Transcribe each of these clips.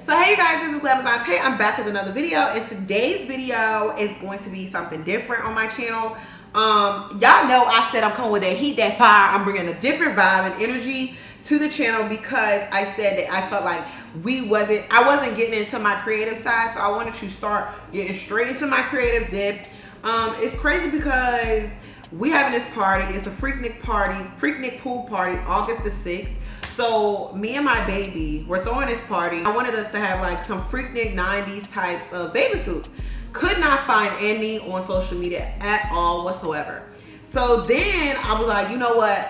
So hey you guys, this is GLAM. I'm back with another video, and today's video is going to be something different on my channel. Y'all know I said I'm coming with that heat, that fire. I'm bringing a different vibe and energy to the channel because I said that I felt like I wasn't getting into my creative side, so I wanted to start getting straight into my creative dip. It's crazy because we having this party. It's a Freaknik pool party, August the 6th. So me and my baby, we're throwing this party. I wanted us to have like some Freaknik 90s type of baby suits. Could not find any on social media at all whatsoever. So then I was like, you know what?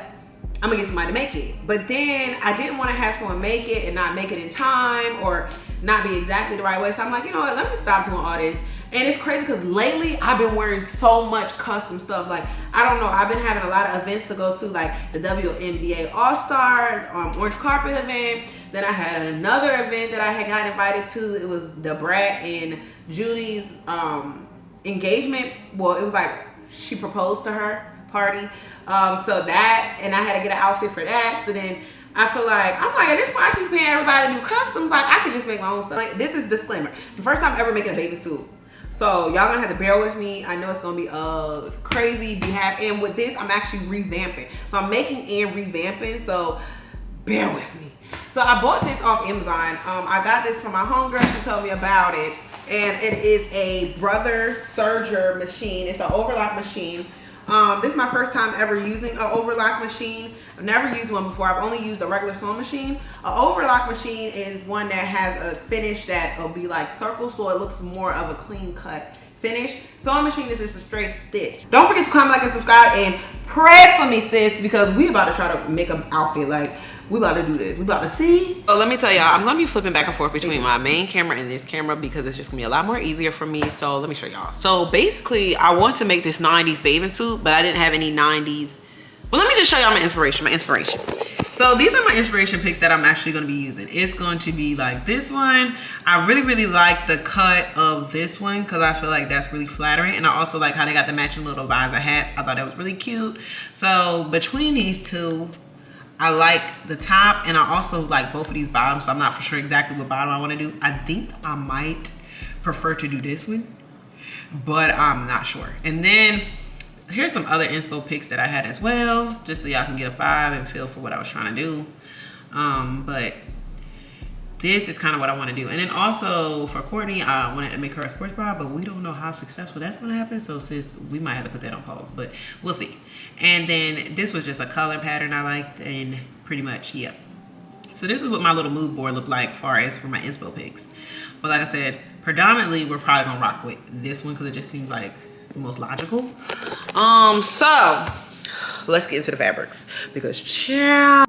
I'm gonna get somebody to make it. But then I didn't want to have someone make it and not make it in time or not be exactly the right way. So I'm like, you know what? Let me stop doing all this. And it's crazy because lately I've been wearing so much custom stuff. Like, I don't know, I've been having a lot of events to go to, like the WNBA All-Star orange carpet event. Then I had another event that I had got invited to. It was the Brat and Judy's engagement. Well, it was like she proposed to her party. So that, and I had to get an outfit for that. So then I feel like, I'm like, at this point I keep paying everybody new customs. Like, I could just make my own stuff. Like, this is disclaimer. The first time ever making a baby suit. So y'all gonna have to bear with me. I know it's gonna be crazy. And with this, I'm actually revamping. So I'm making and revamping, so bear with me. So I bought this off Amazon. I got this from my homegirl. She told me about it. And it is a Brother Serger machine. It's an overlock machine. This is my first time ever using an overlock machine. I've never used one before. I've only used a regular sewing machine. An overlock machine is one that has a finish that will be like circle, so it looks more of a clean cut finish. Sewing machine is just a straight stitch. Don't forget to comment, like, and subscribe, and pray for me, sis, because we about to try to make an outfit. Like, we about to do this. We about to see. So let me tell y'all, I'm gonna be flipping back and forth between my main camera and this camera because it's just gonna be a lot more easier for me. So let me show y'all. So basically, I want to make this 90s bathing suit, but I didn't have any 90s. Well, let me just show y'all my inspiration. So these are my inspiration picks that I'm actually gonna be using. It's going to be like this one. I really like the cut of this one because I feel like that's really flattering. And I also like how they got the matching little visor hats. I thought that was really cute. So between these two, I like the top, and I also like both of these bottoms, so I'm not for sure exactly what bottom I want to do. I think I might prefer to do this one, but I'm not sure. And then here's some other inspo pics that I had as well, just so y'all can get a vibe and feel for what I was trying to do. But this is kind of what I want to do. And then also for Courtney, I wanted to make her a sports bra, but we don't know how successful that's going to happen. So sis, we might have to put that on pause, but we'll see. And then this was just a color pattern I liked, and pretty much, yeah. So this is what my little mood board looked like far as for my inspo pics. But like I said, predominantly we're probably going to rock with this one because it just seems like the most logical. So let's get into the fabrics because chill.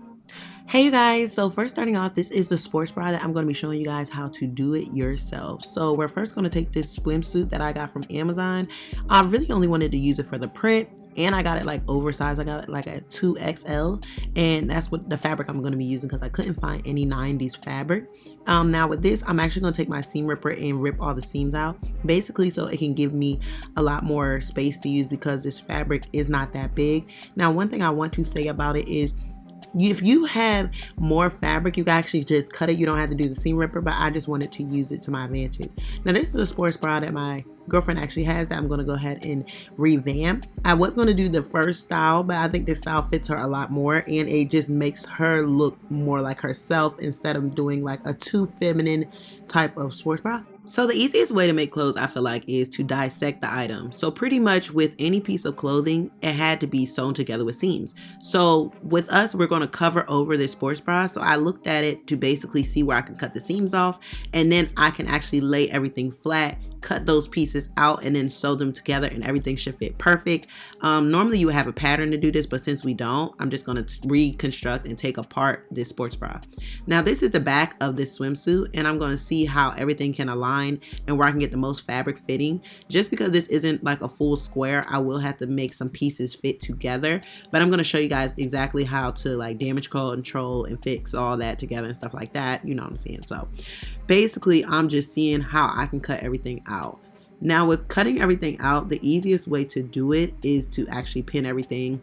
Hey you guys, so first starting off, this is the sports bra that I'm going to be showing you guys how to do it yourself. So we're first going to take this swimsuit that I got from Amazon. I really only wanted to use it for the print, and I got it like oversized. I got it like a 2XL, and that's what the fabric I'm going to be using because I couldn't find any 90s fabric. Now with this, I'm actually going to take my seam ripper and rip all the seams out, basically so it can give me a lot more space to use because this fabric is not that big. Now one thing I want to say about it is, if you have more fabric, you can actually just cut it. You don't have to do the seam ripper, but I just wanted to use it to my advantage. Now this is a sports bra that my girlfriend actually has that I'm going to go ahead and revamp. I was going to do the first style, but I think this style fits her a lot more, and it just makes her look more like herself instead of doing like a too feminine type of sports bra. So the easiest way to make clothes, I feel like, is to dissect the item. So pretty much with any piece of clothing, it had to be sewn together with seams. So with us, we're going to cover over this sports bra. So I looked at it to basically see where I can cut the seams off, and then I can actually lay everything flat, cut those pieces out, and then sew them together, and everything should fit perfect. Normally you would have a pattern to do this, but since we don't, I'm just going to reconstruct and take apart this sports bra. Now this is the back of this swimsuit, and I'm going to see how everything can align and where I can get the most fabric fitting. Just because this isn't like a full square, I will have to make some pieces fit together, but I'm going to show you guys exactly how to like damage control and fix all that together and stuff like that, you know what I'm saying. So basically I'm just seeing how I can cut everything out. Now with cutting everything out, the easiest way to do it is to actually pin everything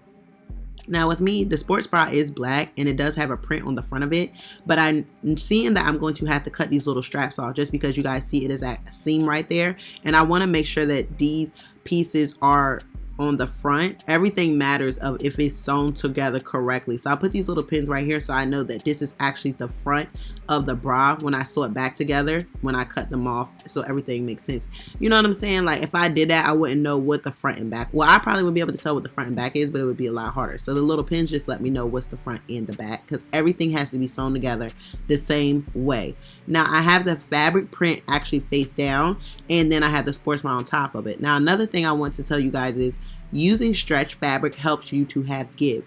Now with me, the sports bra is black and it does have a print on the front of it, but I'm seeing that I'm going to have to cut these little straps off just because you guys see it is that seam right there, and I want to make sure that these pieces are on the front. Everything matters of if it's sewn together correctly. So I put these little pins right here so I know that this is actually the front of the bra when I sew it back together, when I cut them off, so everything makes sense. You know what I'm saying? Like if I did that, I wouldn't know what the front and back, well, I probably would be able to tell what the front and back is, but it would be a lot harder. So the little pins just let me know what's the front and the back, because everything has to be sewn together the same way. Now I have the fabric print actually face down, and then I have the sports bra on top of it. Now another thing I want to tell you guys is using stretch fabric helps you to have give.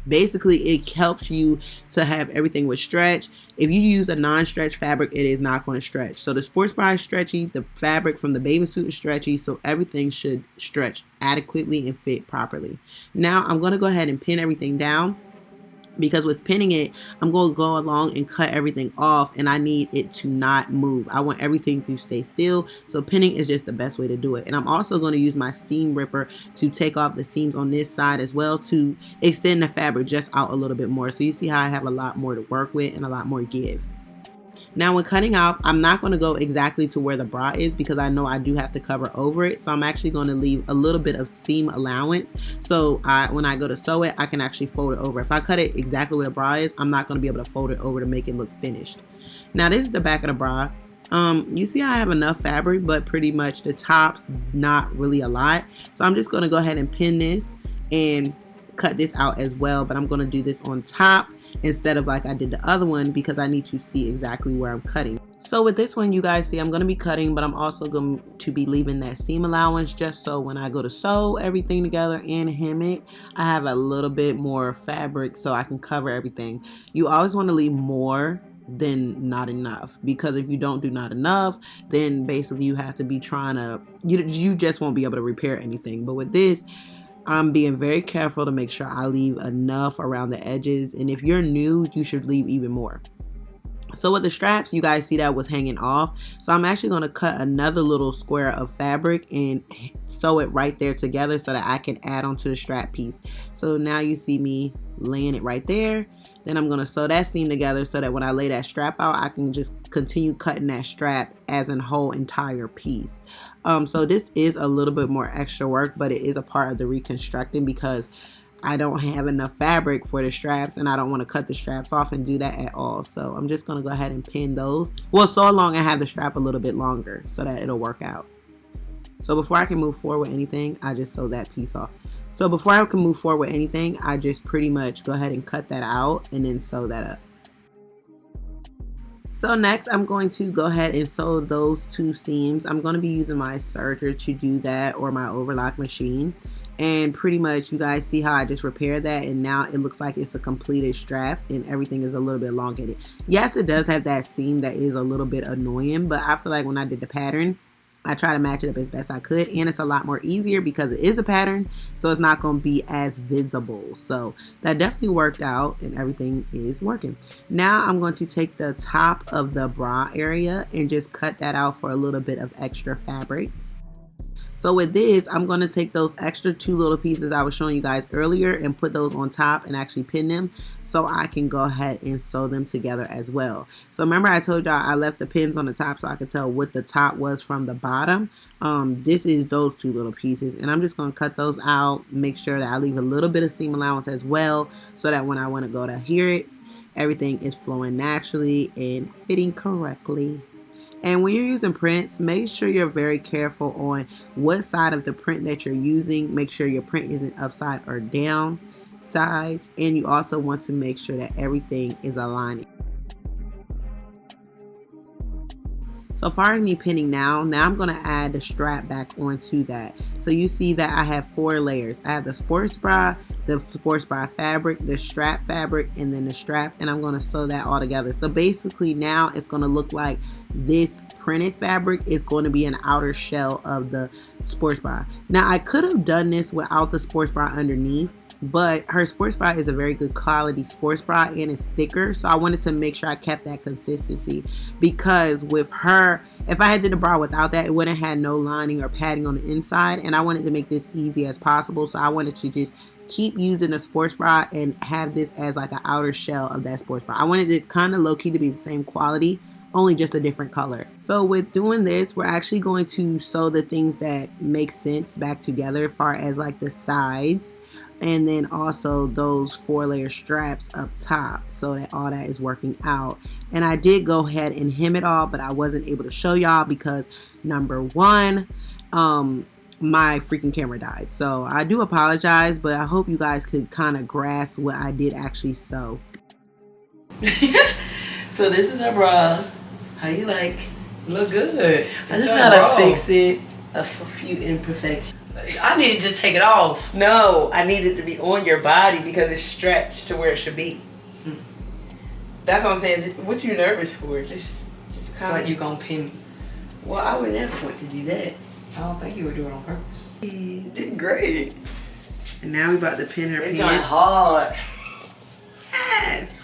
Basically, it helps you to have everything with stretch. If you use a non-stretch fabric, it is not going to stretch. So the sports bra is stretchy, the fabric from the bathing suit is stretchy, so everything should stretch adequately and fit properly. Now I'm going to go ahead and pin everything down, because with pinning it, I'm going to go along and cut everything off, and I need it to not move. I want everything to stay still, so pinning is just the best way to do it. And I'm also going to use my seam ripper to take off the seams on this side as well, to extend the fabric just out a little bit more. So you see how I have a lot more to work with and a lot more give. Now when cutting out, I'm not going to go exactly to where the bra is, because I know I do have to cover over it. So I'm actually going to leave a little bit of seam allowance. So when I go to sew it, I can actually fold it over. If I cut it exactly where the bra is, I'm not going to be able to fold it over to make it look finished. Now this is the back of the bra. You see I have enough fabric, but pretty much the top's not really a lot. So I'm just going to go ahead and pin this and cut this out as well. But I'm going to do this on top instead of like I did the other one, because I need to see exactly where I'm cutting. So with this one, you guys see I'm going to be cutting, but I'm also going to be leaving that seam allowance just so when I go to sew everything together and hem it, I have a little bit more fabric so I can cover everything. You always want to leave more than not enough, because if you don't do not enough, then basically you have to be trying to, you just won't be able to repair anything. But with this, I'm being very careful to make sure I leave enough around the edges, and if you're new, you should leave even more. So with the straps, you guys see that was hanging off, so I'm actually going to cut another little square of fabric and sew it right there together so that I can add onto the strap piece. So now you see me laying it right there. Then I'm going to sew that seam together so that when I lay that strap out, I can just continue cutting that strap as a whole entire piece. So this is a little bit more extra work, but it is a part of the reconstructing, because I don't have enough fabric for the straps and I don't want to cut the straps off and do that at all. So I'm just going to go ahead and pin those. Well, so long I have the strap a little bit longer so that it'll work out. So before I can move forward with anything, I just sew that piece off. So before I can move forward with anything, I just pretty much go ahead and cut that out and then sew that up. So next I'm going to go ahead and sew those two seams. I'm going to be using my serger to do that, or my overlock machine. And pretty much you guys see how I just repaired that, and now it looks like it's a completed strap and everything is a little bit elongated. Yes, it does have that seam that is a little bit annoying, but I feel like when I did the pattern, I try to match it up as best I could, and it's a lot more easier because it is a pattern, so it's not going to be as visible. So that definitely worked out and everything is working. Now I'm going to take the top of the bra area and just cut that out for a little bit of extra fabric. So with this, I'm going to take those extra two little pieces I was showing you guys earlier and put those on top and actually pin them so I can go ahead and sew them together as well. So remember I told y'all I left the pins on the top so I could tell what the top was from the bottom. This is those two little pieces, and I'm just going to cut those out, make sure that I leave a little bit of seam allowance as well so that when I want to go to hear it, everything is flowing naturally and fitting correctly. And when you're using prints, make sure you're very careful on what side of the print that you're using. Make sure your print isn't upside or down sides. And you also want to make sure that everything is aligning. So far as me pinning now I'm going to add the strap back onto that. So you see that I have 4 layers. I have the sports bra fabric, the strap fabric, and then the strap, and I'm going to sew that all together. So basically now it's going to look like this printed fabric is going to be an outer shell of the sports bra. Now I could have done this without the sports bra underneath, but her sports bra is a very good quality sports bra and it's thicker, so I wanted to make sure I kept that consistency, because with her, if I had did the bra without that, it wouldn't have had no lining or padding on the inside, and I wanted to make this easy as possible, so I wanted to just keep using the sports bra and have this as like an outer shell of that sports bra. I wanted it kind of low-key to be the same quality, only just a different color. So with doing this, we're actually going to sew the things that make sense back together, as far as like the sides, and then also those 4-layer straps up top, so that all that is working out. And I did go ahead and hem it all, but I wasn't able to show y'all because number one, my freaking camera died. So I do apologize, but I hope you guys could kind of grasp what I did actually sew. So this is our bra. How you like? Look good. I just gotta fix it. A few imperfections. I need to just take it off. No, I need it to be on your body because it's stretched to where it should be. That's what I'm saying. What you nervous for? Just kind of like you gonna pin me. Well, I would never want to do that. I don't think you would do it on purpose. You did great. And now we about to pin her pants. It's hard. Yes.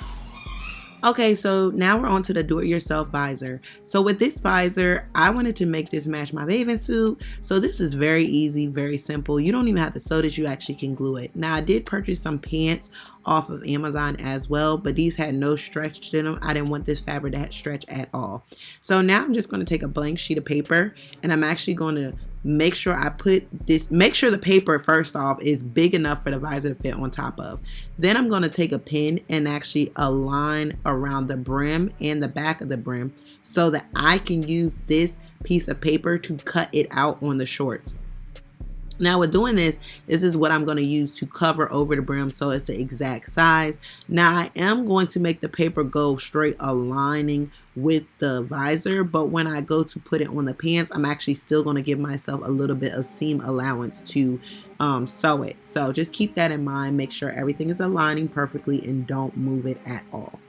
Okay, so now we're on to the do-it-yourself visor. So with this visor, I wanted to make this match my bathing suit. So this is very easy, very simple. You don't even have to sew this, you actually can glue it. Now I did purchase some pants off of Amazon as well, but these had no stretch in them. I didn't want this fabric to have stretch at all. So now I'm just going to take a blank sheet of paper, and I'm actually going to make sure I put this, make sure the paper first off is big enough for the visor to fit on top of. Then I'm going to take a pin and actually align around the brim and the back of the brim so that I can use this piece of paper to cut it out on the shorts. Now with doing this is what I'm going to use to cover over the brim so it's the exact size. Now I am going to make the paper go straight aligning with the visor, but when I go to put it on the pants, I'm actually still going to give myself a little bit of seam allowance to sew it. So just keep that in mind. Make sure everything is aligning perfectly and don't move it at all.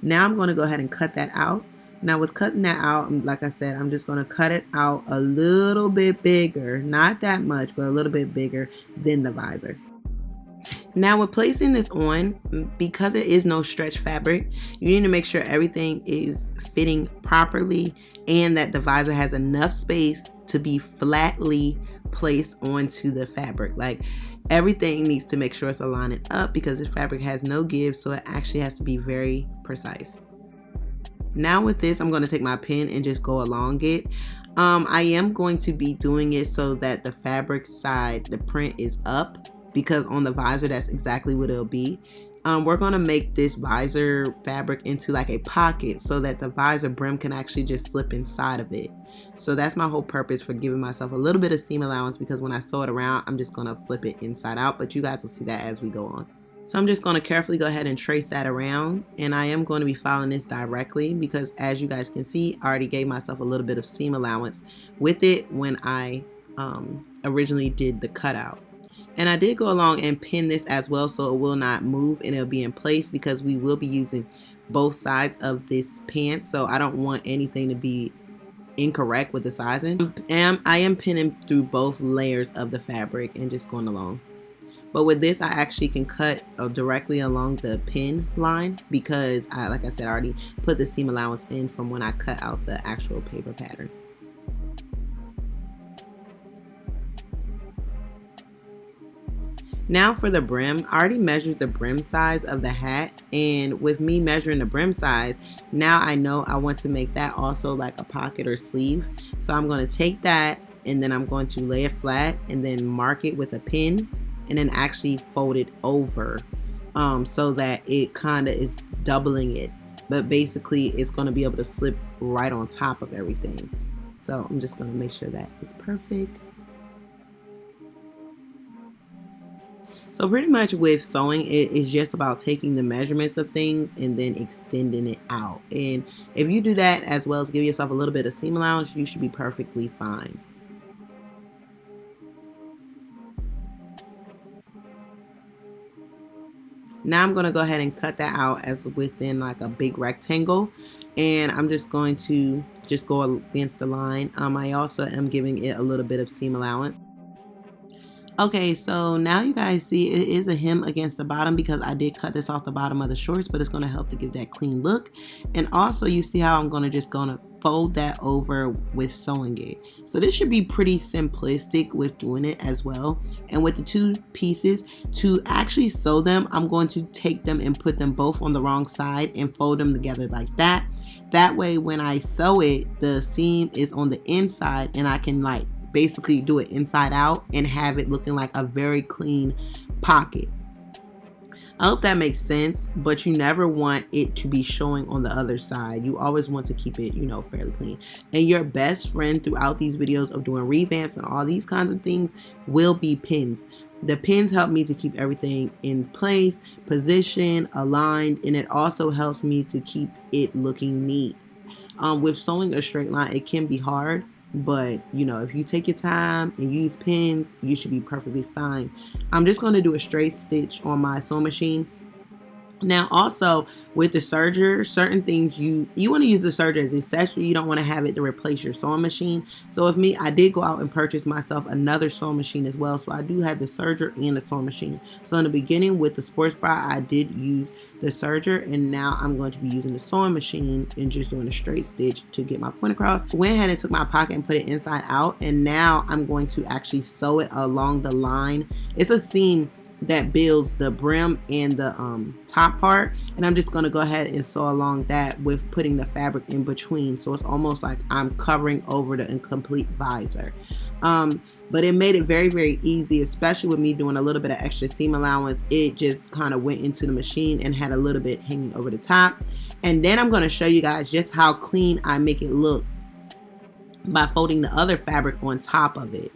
Now I'm going to go ahead and cut that out. Now with cutting that out, like I said, I'm just going to cut it out a little bit bigger, not that much, but a little bit bigger than the visor. Now with placing this on, because it is no stretch fabric, you need to make sure everything is fitting properly and that the visor has enough space to be flatly placed onto the fabric. Like everything needs to make sure it's aligning up because this fabric has no give, so it actually has to be very precise. Now with this, I'm going to take my pen and just go along it. I am going to be doing it so that the fabric side, the print is up, because on the visor, that's exactly what it'll be. We're going to make this visor fabric into like a pocket so that the visor brim can actually just slip inside of it. So that's my whole purpose for giving myself a little bit of seam allowance, because when I sew it around, I'm just going to flip it inside out, but you guys will see that as we go on. So I'm just going to carefully go ahead and trace that around, and I am going to be following this directly because as you guys can see, I already gave myself a little bit of seam allowance with it when I originally did the cutout. And I did go along and pin this as well so it will not move and it'll be in place because we will be using both sides of this pants, so I don't want anything to be incorrect with the sizing. And I am pinning through both layers of the fabric and just going along. But with this, I actually can cut directly along the pin line because, like I said, I already put the seam allowance in from when I cut out the actual paper pattern. Now for the brim, I already measured the brim size of the hat, and with me measuring the brim size, now I know I want to make that also like a pocket or sleeve. So I'm going to take that and then I'm going to lay it flat and then mark it with a pin, and then actually fold it over so that it kind of is doubling it, but basically it's going to be able to slip right on top of everything. So I'm just going to make sure that it's perfect. So pretty much with sewing, it is just about taking the measurements of things and then extending it out, and if you do that as well as give yourself a little bit of seam allowance, you should be perfectly fine. Now I'm going to go ahead and cut that out as within like a big rectangle, and I'm just going to just go against the line. I also am giving it a little bit of seam allowance. Okay, so now you guys see it is a hem against the bottom because I did cut this off the bottom of the shorts, but it's going to help to give that clean look. And also you see how I'm going to just fold that over with sewing it. So this should be pretty simplistic with doing it as well. And with the two pieces, to actually sew them, I'm going to take them and put them both on the wrong side and fold them together like that. That way when I sew it, the seam is on the inside and I can like basically do it inside out and have it looking like a very clean pocket. I hope that makes sense, but you never want it to be showing on the other side. You always want to keep it, you know, fairly clean. And your best friend throughout these videos of doing revamps and all these kinds of things will be pins. The pins help me to keep everything in place, position, aligned, and it also helps me to keep it looking neat. With sewing a straight line, it can be hard, but you know, if you take your time and use pins, you should be perfectly fine. I'm just going to do a straight stitch on my sewing machine. Now also with the serger, certain things you want to use the serger as accessory. You don't want to have it to replace your sewing machine. So with me, I did go out and purchase myself another sewing machine as well. So I do have the serger and the sewing machine. So in the beginning with the Sportsbra, I did use the serger, and now I'm going to be using the sewing machine and just doing a straight stitch to get my point across. Went ahead and took my pocket and put it inside out, and now I'm going to actually sew it along the line. It's a seam that builds the brim and the top part, and I'm just going to go ahead and sew along that with putting the fabric in between, so it's almost like I'm covering over the incomplete visor. But it made it very, very easy, especially with me doing a little bit of extra seam allowance. It just kind of went into the machine and had a little bit hanging over the top. And then I'm going to show you guys just how clean I make it look by folding the other fabric on top of it.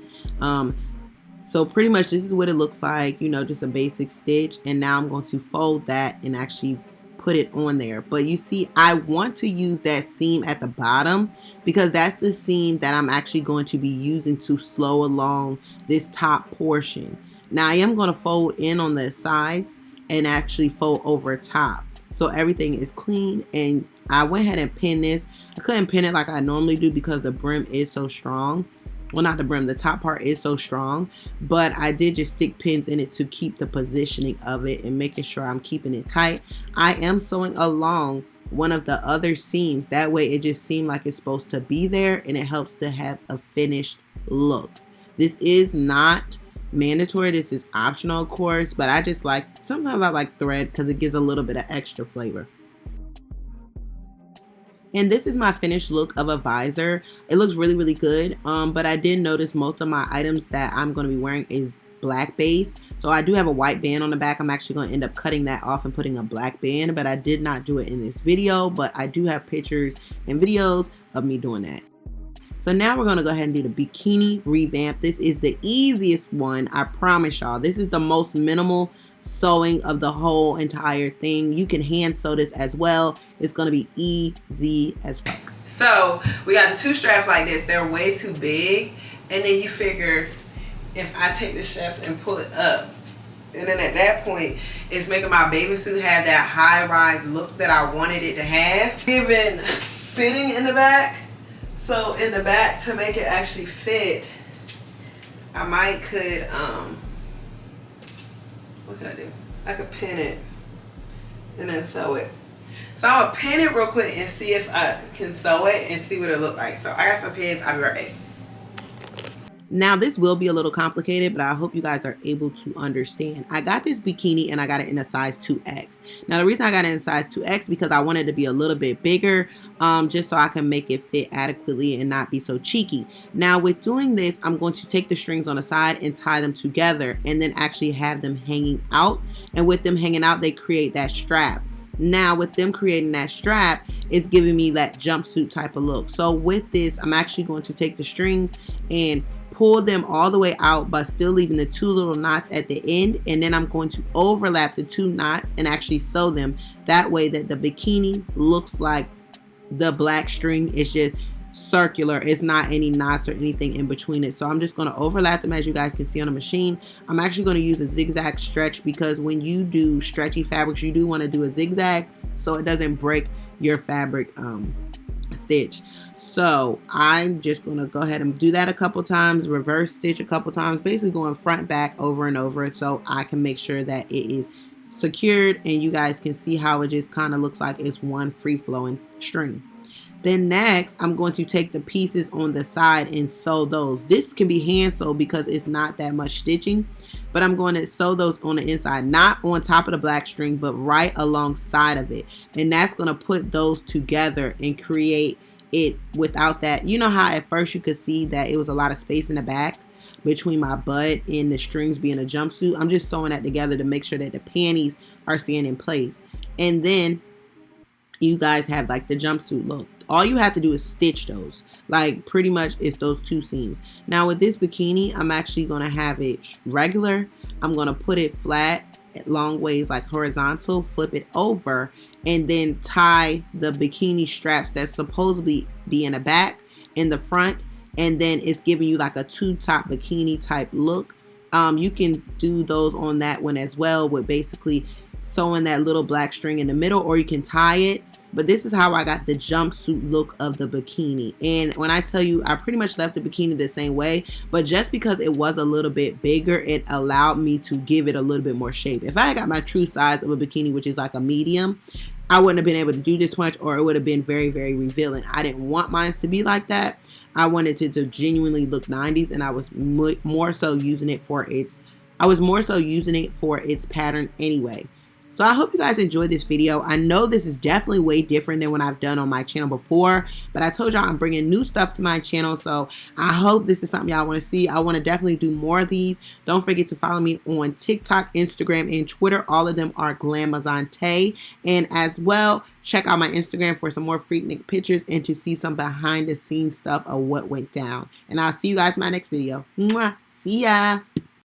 So pretty much this is what it looks like, you know, just a basic stitch. And now I'm going to fold that and actually put it on there. But you see, I want to use that seam at the bottom because that's the seam that I'm actually going to be using to sew along this top portion. Now I am going to fold in on the sides and actually fold over top, so everything is clean. And I went ahead and pinned this. I couldn't pin it like I normally do because the brim is so strong. Well, not the brim, the top part is so strong, but I did just stick pins in it to keep the positioning of it and making sure I'm keeping it tight. I am sewing along one of the other seams. That way it just seemed like it's supposed to be there, and it helps to have a finished look. This is not mandatory. This is optional, of course, but I just like, sometimes I like thread because it gives a little bit of extra flavor. And this is my finished look of a visor. It looks really, really good. But I did notice most of my items that I'm going to be wearing is black base. So I do have a white band on the back. I'm actually going to end up cutting that off and putting a black band, but I did not do it in this video. But I do have pictures and videos of me doing that. So now we're going to go ahead and do the bikini revamp. This is the easiest one, I promise y'all. This is the most minimal sewing of the whole entire thing. You can hand sew this as well. It's going to be easy as fuck. So we got the two straps like this. They're way too big, and then you figure if I take the straps and pull it up, and then at that point it's making my bathing suit have that high-rise look that I wanted it to have, given fitting in the back. So in the back, to make it actually fit, I might could what can I do? I could pin it and then sew it. So I'm gonna pin it real quick and see if I can sew it and see what it look like. So I got some pins. I'll be right back. Now this will be a little complicated, but I hope you guys are able to understand. I got this bikini and I got it in a size 2X. Now the reason I got it in size 2X because I wanted it to be a little bit bigger, just so I can make it fit adequately and not be so cheeky. Now with doing this, I'm going to take the strings on the side and tie them together and then actually have them hanging out. And with them hanging out, they create that strap. Now with them creating that strap, it's giving me that jumpsuit type of look. So with this, I'm actually going to take the strings and pull them all the way out, but still leaving the two little knots at the end, and then I'm going to overlap the two knots and actually sew them. That way that the bikini looks like the black string is just circular. It's not any knots or anything in between it. So I'm just going to overlap them, as you guys can see on the machine. I'm actually going to use a zigzag stretch because when you do stretchy fabrics, you do want to do a zigzag so it doesn't break your fabric stitch. So I'm just going to go ahead and do that a couple times, reverse stitch a couple times, basically going front back over and over so I can make sure that it is secured and you guys can see how it just kind of looks like it's one free flowing string. Then next, I'm going to take the pieces on the side and sew those. This can be hand sewed because it's not that much stitching, but I'm going to sew those on the inside, not on top of the black string, but right alongside of it. And that's going to put those together and create it without that. You know how at first you could see that it was a lot of space in the back between my butt and the strings being a jumpsuit? I'm just sewing that together to make sure that the panties are staying in place. And then you guys have like the jumpsuit look. All you have to do is stitch those. Like pretty much it's those two seams. Now with this bikini, I'm actually going to have it regular. I'm going to put it flat long ways, like horizontal, flip it over, and then tie the bikini straps that's supposedly be in the back, in the front, and then it's giving you like a tube top bikini type look. You can do those on that one as well with basically sewing that little black string in the middle, or you can tie it. But this is how I got the jumpsuit look of the bikini. And when I tell you, I pretty much left the bikini the same way, but just because it was a little bit bigger, it allowed me to give it a little bit more shape. If I got my true size of a bikini, which is like a medium, I wouldn't have been able to do this much, or it would have been very, very revealing. I didn't want mine to be like that. I wanted it to genuinely look 90s, and I was more so using it for its pattern anyway. So I hope you guys enjoyed this video. I know this is definitely way different than what I've done on my channel before, but I told y'all I'm bringing new stuff to my channel, so I hope this is something y'all want to see. I want to definitely do more of these. Don't forget to follow me on TikTok, Instagram, and Twitter. All of them are Glamazante. And as well, check out my Instagram for some more freaknik pictures and to see some behind the scenes stuff of what went down. And I'll see you guys in my next video. Mwah. See ya.